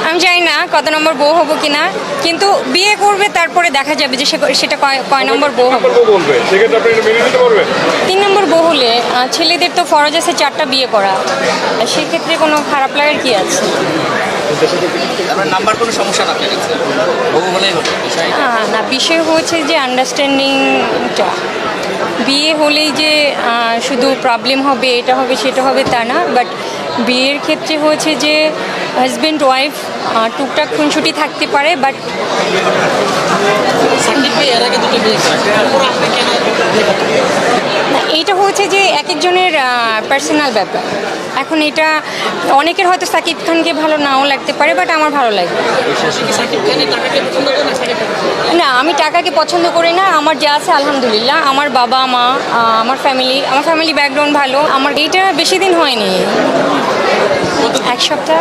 আমি জানি না কত নম্বর বউ হবো কিনা, কিন্তু বিয়ে করবে তারপরে দেখা যাবে যে সেটা কয় নম্বর বউ হবে। বলবে সেক্ষেত্রে আপনি এটা মেনে নিতে পারবেন? 3 নম্বর বউ হলে ছেলেদের তো ফরজ আছে 4টা বিয়ে করা, সেক্ষেত্রে কোনো খারাপ লাগার কি আছে? আপনার নাম্বার কোনো সমস্যা না আপনার কাছে, বহু হলেই হলো বিষয়। না, বিষয় হচ্ছে যে আন্ডারস্ট্যান্ডিংটা। বিয়ে হলেই যে শুধু প্রবলেম হবে, এটা হবে সেটা হবে তা না, বাট বিয়ের ক্ষেত্রে হচ্ছে যে হাজব্যান্ড ওয়াইফ টুকটাক খুনসুটি থাকতে পারে, বাট সাকিব ভাই এর আগে দুটো বিয়ে করেছে, তারপর আপনি কেন বিয়ে করতে গেলেন? এইটা হচ্ছে যে এক একজনের পার্সোনাল ব্যাপার। এখন এটা অনেকের হয়তো সাকিব খানকে ভালো নাও লাগতে পারে, বাট আমার ভালো লাগে। আপনি কি সাকিব খানের টাকাকে পছন্দ করেন না সাকিব খানকে? না, আমি টাকাকে পছন্দ করি না। আমার যা আছে আলহামদুলিল্লাহ, আমার বাবা মা, আমার ফ্যামিলি ব্যাকগ্রাউন্ড ভালো। আমার এইটা বেশি দিন হয়নি, 1 সপ্তাহ।